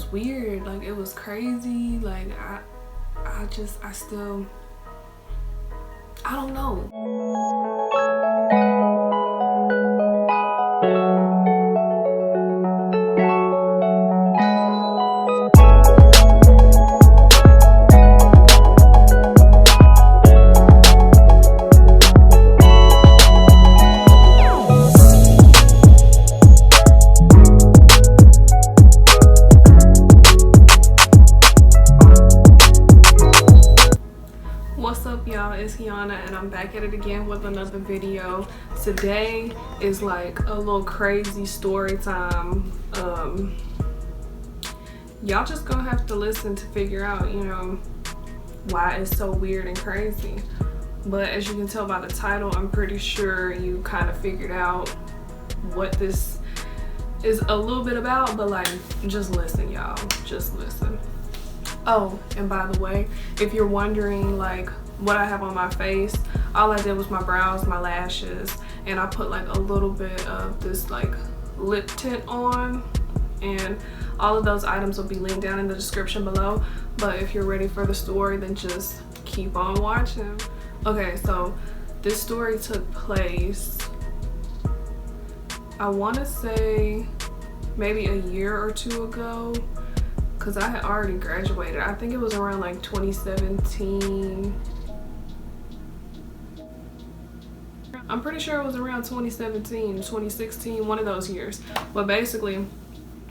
was weird. Like, it was crazy. Like, I don't know. What's up, y'all? It's Kiana and I'm back at it again with another video. Today is like a little crazy story time. Y'all just gonna have to listen to figure out, you know, why it's so weird and crazy. But as you can tell by the title, I'm pretty sure you kind of figured out what this is a little bit about, but like, just listen, y'all. Just listen. Oh, and by the way, if you're wondering like what I have on my face, all I did was my brows, my lashes, and I put like a little bit of this like lip tint on, and all of those items will be linked down in the description below. But if you're ready for the story, then just keep on watching. Okay, so this story took place, I want to say maybe a year or two ago, because I had already graduated. I think it was around like 2017. I'm pretty sure it was around 2017, 2016, one of those years. But basically,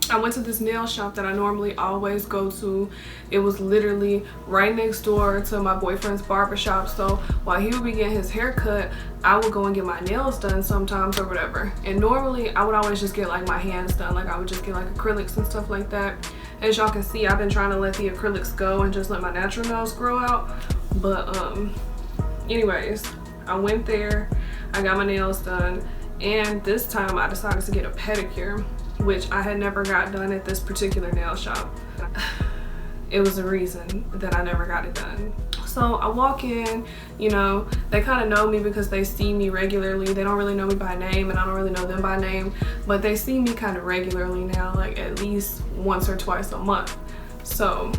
I went to this nail shop that I normally always go to. It was literally right next door to my boyfriend's barbershop. So while he would be getting his hair cut, I would go and get my nails done sometimes or whatever. And normally I would always just get like my hands done. Like, I would just get like acrylics and stuff like that. As y'all can see, I've been trying to let the acrylics go and just let my natural nails grow out. But anyways, I went there, I got my nails done, and this time I decided to get a pedicure, which I had never got done at this particular nail shop. It was a reason that I never got it done. So I walk in, you know, they kind of know me because they see me regularly. They don't really know me by name, and I don't really know them by name, but they see me kind of regularly now, like at least once or twice a month. So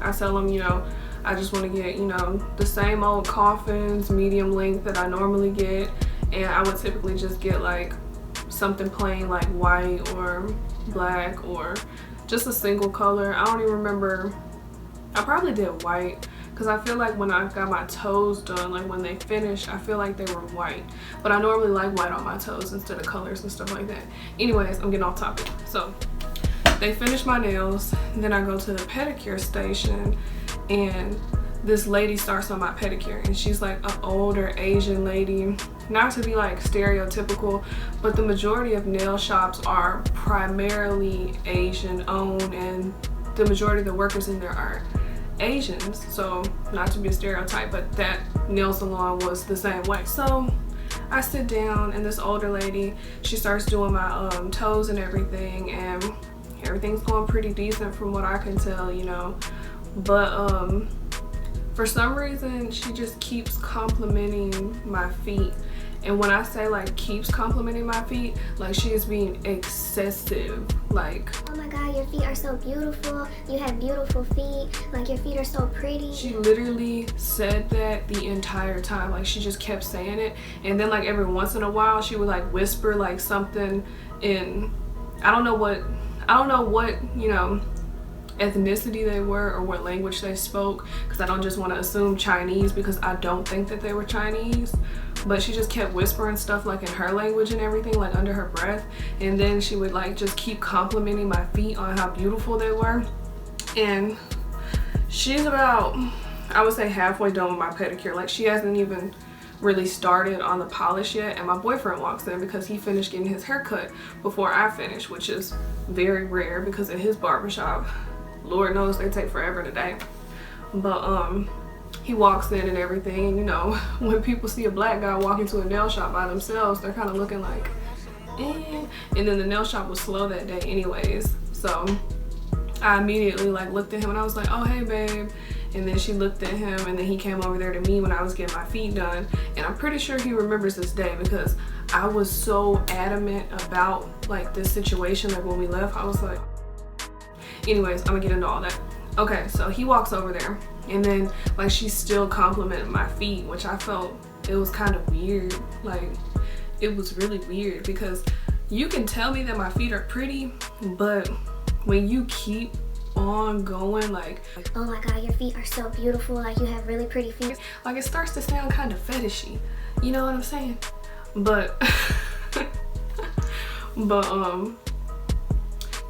I tell them, you know, I just want to get, you know, the same old coffins, medium length that I normally get, and I would typically just get like something plain like white or black or just a single color. I don't even remember. I probably did white because I feel like when I got my toes done, like when they finished, I feel like they were white. But I normally like white on my toes instead of colors and stuff like that. Anyways, I'm getting off topic. So they finish my nails, and then I go to the pedicure station, and this lady starts on my pedicure, and she's like an older Asian lady. Not to be like stereotypical, but the majority of nail shops are primarily Asian owned, and the majority of the workers in there are Asians. So not to be a stereotype, but that nail salon was the same way. So I sit down, and this older lady, she starts doing my toes and everything, and everything's going pretty decent from what I can tell, you know. But for some reason, she just keeps complimenting my feet. And when I say like keeps complimenting my feet, like she is being excessive. Like, oh my god, your feet are so beautiful. You have beautiful feet. Like, your feet are so pretty. She literally said that the entire time. Like, she just kept saying it. And then like every once in a while, she would like whisper like something in, I don't know what, you know, ethnicity they were or what language they spoke, because I don't just want to assume Chinese, because I don't think that they were Chinese. But she just kept whispering stuff like in her language and everything, like under her breath. And then she would like just keep complimenting my feet on how beautiful they were. And she's about, I would say, halfway done with my pedicure. Like, she hasn't even really started on the polish yet, and my boyfriend walks in because he finished getting his haircut before I finished, which is very rare because at his barbershop, Lord knows they take forever today. But he walks in and everything, and you know, when people see a black guy walk into a nail shop by themselves, they're kind of looking like, eh. And then the nail shop was slow that day anyways, so I immediately like looked at him and I was like, oh hey babe. And then she looked at him, and then he came over there to me when I was getting my feet done. And I'm pretty sure he remembers this day because I was so adamant about like this situation. Like when we left, I was like, Anyways, I'm gonna get into all that. Okay, so he walks over there, and then like she's still complimenting my feet, which I felt it was kind of weird. Like it was really weird because you can tell me that my feet are pretty, but when you keep on going like, oh my god, your feet are so beautiful, like you have really pretty feet, like it starts to sound kind of fetishy, you know what I'm saying? But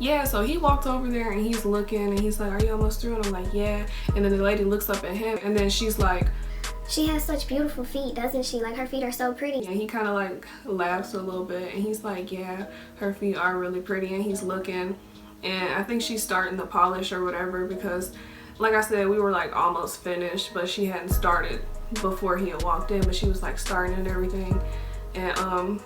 yeah, so he walked over there and he's looking and he's like, are you almost through? And I'm like, yeah. And then the lady looks up at him and then she's like, she has such beautiful feet, doesn't she? Like her feet are so pretty. And he kind of like laughs a little bit and he's like, yeah, her feet are really pretty. And he's looking, and I think she's starting to polish or whatever because like I said, we were like almost finished, but she hadn't started before he had walked in, but she was like starting and everything. And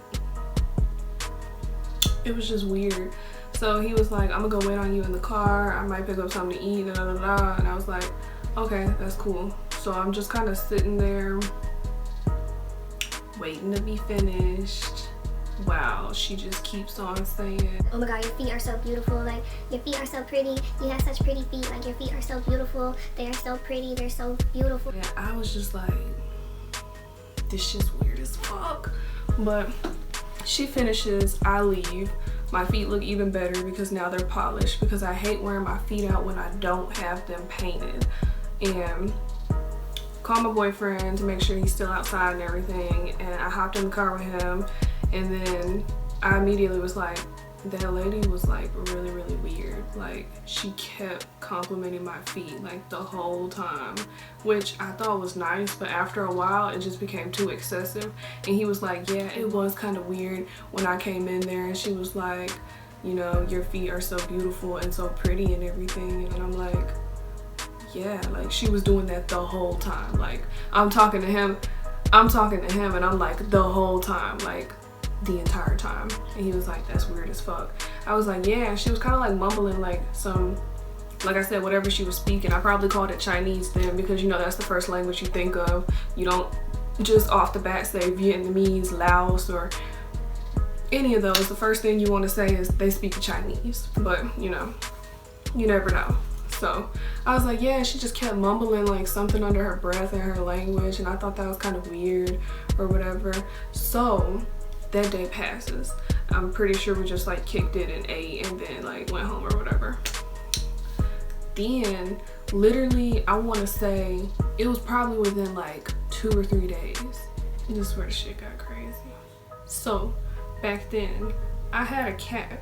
it was just weird. So he was like, I'm gonna go wait on you in the car, I might pick up something to eat, da da da da. And I was like, okay, that's cool. So I'm just kind of sitting there waiting to be finished. Wow, she just keeps on saying, oh my god, your feet are so beautiful, like your feet are so pretty, you have such pretty feet, like your feet are so beautiful, they are so pretty, they're so beautiful. And I was just like, this shit's weird as fuck. But she finishes, I leave. My feet look even better because now they're polished, because I hate wearing my feet out when I don't have them painted. And called my boyfriend to make sure he's still outside and everything, and I hopped in the car with him, and then I immediately was like, that lady was like really weird. Like she kept complimenting my feet like the whole time, which I thought was nice, but after a while it just became too excessive. And he was like, yeah, it was kind of weird when I came in there and she was like, you know, your feet are so beautiful and so pretty and everything. And I'm like, yeah, like she was doing that the whole time. Like I'm talking to him and I'm like the whole time, like the entire time. And he was like, that's weird as fuck. I was like, yeah. She was kind of like mumbling like some, like I said, whatever she was speaking. I probably called it Chinese then, because you know that's the first language you think of. You don't just off the bat say Vietnamese, Laos, or any of those. The first thing you want to say is they speak Chinese, but you know, you never know. So I was like, yeah. She just kept mumbling like something under her breath in her language, and I thought that was kind of weird or whatever. So that day passes. I'm pretty sure we just like kicked it and ate and then like went home or whatever. Then literally I want to say it was probably within like 2 or 3 days. This is where the shit got crazy. So back then I had a cat,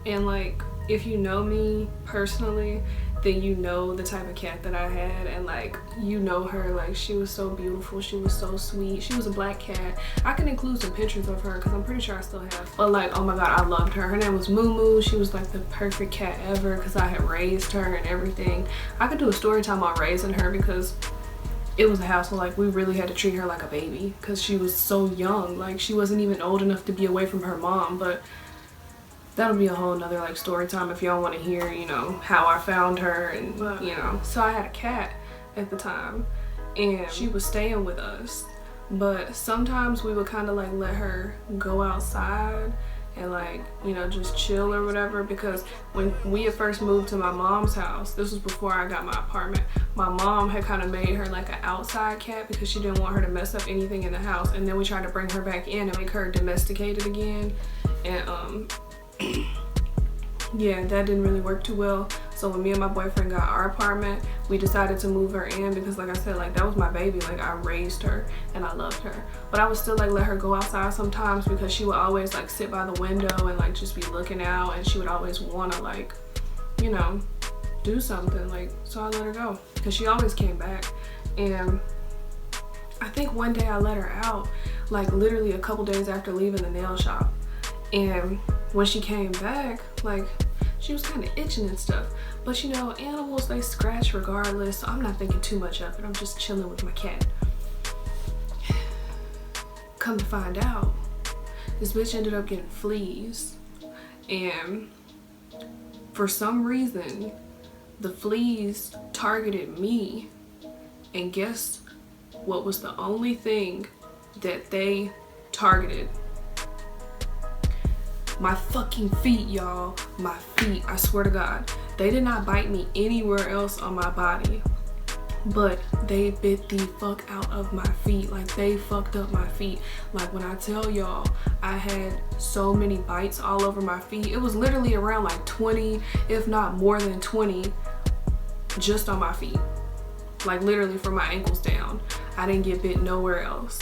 and like if you know me personally, then you know the type of cat that I had, and like you know her, like she was so beautiful, she was so sweet. She was a black cat. I can include some pictures of her because I'm pretty sure I still have, but like, oh my god, I loved her. Her name was Moo Moo. She was like the perfect cat ever because I had raised her and everything. I could do a story time on raising her because it was a hassle. Like we really had to treat her like a baby because she was so young. Like she wasn't even old enough to be away from her mom. But that'll be a whole nother like story time if y'all want to hear, you know, how I found her. And you know, so I had a cat at the time and she was staying with us, but sometimes we would kind of like let her go outside and like, you know, just chill or whatever, because when we had first moved to my mom's house, this was before I got my apartment, my mom had kind of made her like an outside cat because she didn't want her to mess up anything in the house. And then we tried to bring her back in and make her domesticated again, and yeah, that didn't really work too well. So when me and my boyfriend got our apartment, we decided to move her in because like I said, like that was my baby. Like I raised her and I loved her, but I would still like let her go outside sometimes because she would always like sit by the window and like just be looking out, and she would always want to like, you know, do something. Like, so I let her go because she always came back. And I think one day I let her out, like literally a couple days after leaving the nail shop, and when she came back, like she was kind of itching and stuff, but you know, animals, they scratch regardless, so I'm not thinking too much of it. I'm just chilling with my cat. Come to find out, this bitch ended up getting fleas, and for some reason the fleas targeted me, and guess what was the only thing that they targeted? My fucking feet, y'all. My feet, I swear to God. They did not bite me anywhere else on my body, but they bit the fuck out of my feet. Like, they fucked up my feet. Like, when I tell y'all, I had so many bites all over my feet. It was literally around like 20, if not more than 20, just on my feet. Like, literally from my ankles down. I didn't get bit nowhere else.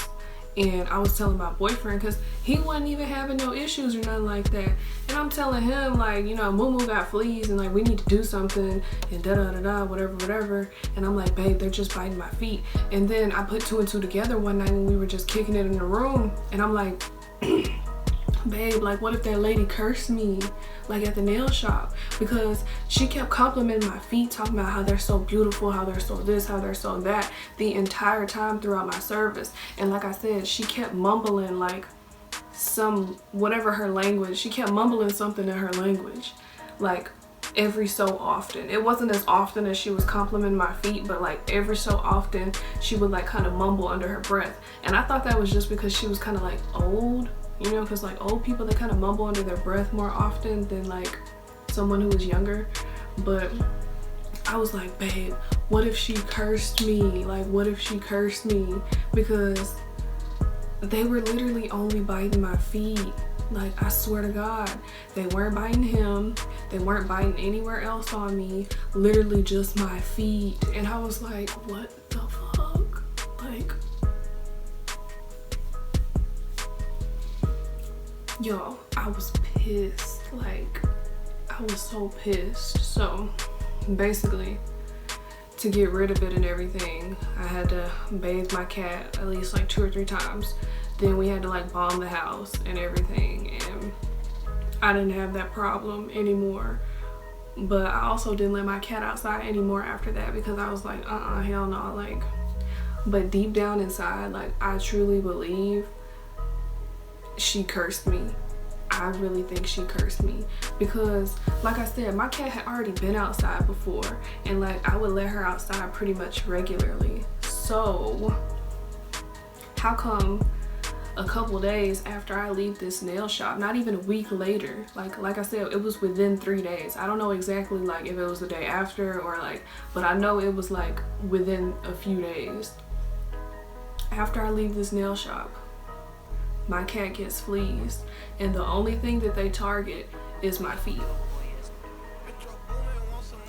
And I was telling my boyfriend, because he wasn't even having no issues or nothing like that. And I'm telling him, like, you know, Moo got fleas and like we need to do something and da-da-da-da, whatever. And I'm like, babe, they're just biting my feet. And then I put 2 and 2 together one night when we were just kicking it in the room. And I'm like, babe, like, what if that lady cursed me, like, at the nail shop? Because she kept complimenting my feet, talking about how they're so beautiful, how they're so this, how they're so that, the entire time throughout my service. And like I said, she kept mumbling, like, whatever her language, she kept mumbling something in her language, like, every so often. It wasn't as often as she was complimenting my feet, but like every so often she would like kind of mumble under her breath. And I thought that was just because she was kind of like old, you know, because like old people, they kind of mumble under their breath more often than like someone who was younger. But I was like, babe, what if she cursed me? Like, what if she cursed me? Because they were literally only biting my feet. Like, I swear to God, they weren't biting him. They weren't biting anywhere else on me. Literally just my feet. And I was like, what the fuck? Like, yo, I was pissed. Like, I was so pissed. So basically, to get rid of it and everything, I had to bathe my cat at least like 2 or 3 times. Then we had to like balm the house and everything, and I didn't have that problem anymore. But I also didn't let my cat outside anymore after that, because I was like, hell no. Like, but deep down inside, like, I truly believe she cursed me. I really think she cursed me, because like I said, my cat had already been outside before, and like I would let her outside pretty much regularly. So how come a couple days after I leave this nail shop, not even a week later, like I said, it was within 3 days. I don't know exactly like if it was the day after or like, but I know it was like within a few days after I leave this nail shop, my cat gets fleas, and the only thing that they target is my feet.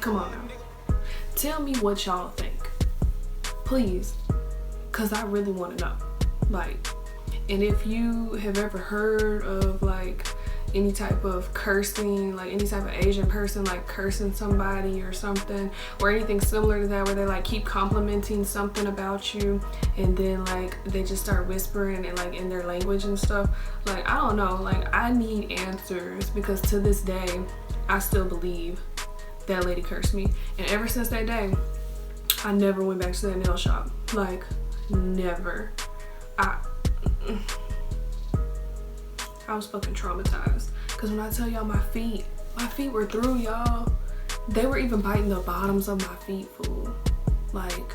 Come on now, tell me what y'all think, please, because I really want to know. Like, and if you have ever heard of like any type of cursing, like any type of Asian person like cursing somebody or something, or anything similar to that, where they like keep complimenting something about you and then like they just start whispering and like in their language and stuff, like, I don't know, like, I need answers, because to this day I still believe that lady cursed me. And ever since that day, I never went back to that nail shop. Like, never. I was fucking traumatized, because when I tell y'all, my feet were through, y'all. They were even biting the bottoms of my feet, fool. Like,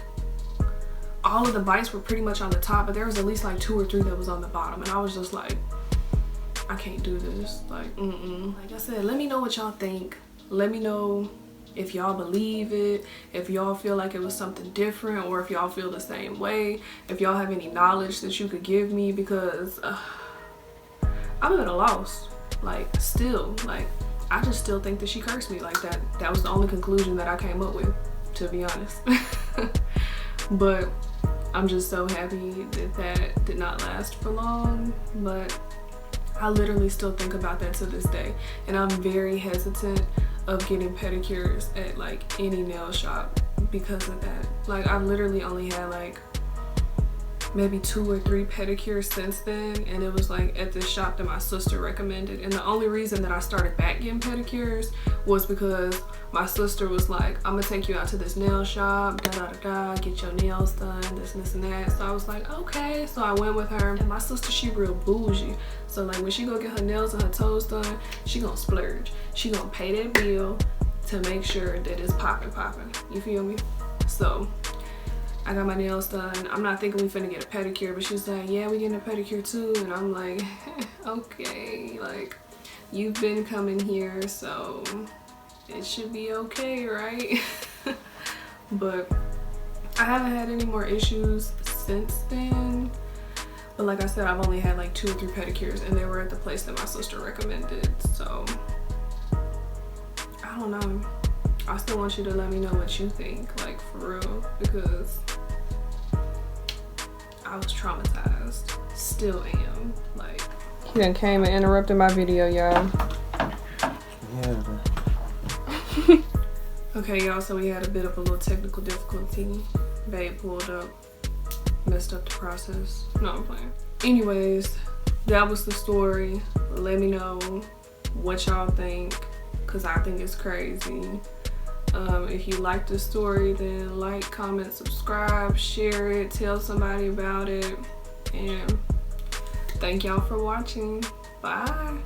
all of the bites were pretty much on the top, but there was at least like 2 or 3 that was on the bottom, and I was just like, I can't do this. Like, like I said, let me know what y'all think. Let me know if y'all believe it, if y'all feel like it was something different, or if y'all feel the same way, if y'all have any knowledge that you could give me, because I'm at a loss. Like, still, like, I just still think that she cursed me. Like, that was the only conclusion that I came up with, to be honest. But I'm just so happy that did not last for long. But I literally still think about that to this day, and I'm very hesitant of getting pedicures at like any nail shop because of that. Like, I've literally only had like maybe 2 or 3 pedicures since then, and it was like at this shop that my sister recommended. And the only reason that I started back getting pedicures was because my sister was like, I'm gonna take you out to this nail shop, get your nails done, this and this and that. So I was like, okay. So I went with her, and my sister, she real bougie. So like when she go get her nails and her toes done, she gonna splurge. She gonna pay that bill to make sure that it's popping. You feel me? So I got my nails done. I'm not thinking we finna get a pedicure, but she's like, yeah, we getting a pedicure too. And I'm like, okay, like, you've been coming here, so it should be okay, right? But I haven't had any more issues since then. But like I said, I've only had like 2 or 3 pedicures, and they were at the place that my sister recommended. So I don't know. I still want you to let me know what you think, like for real, because I was traumatized. Still am. Like, he done came and interrupted my video, y'all. Yeah. Okay, y'all, so we had a bit of a little technical difficulty. Babe pulled up, messed up the process. No, I'm playing. Anyways, that was the story. Let me know what y'all think, because I think it's crazy. If you like the story, then like, comment, subscribe, share it, tell somebody about it, and thank y'all for watching. Bye.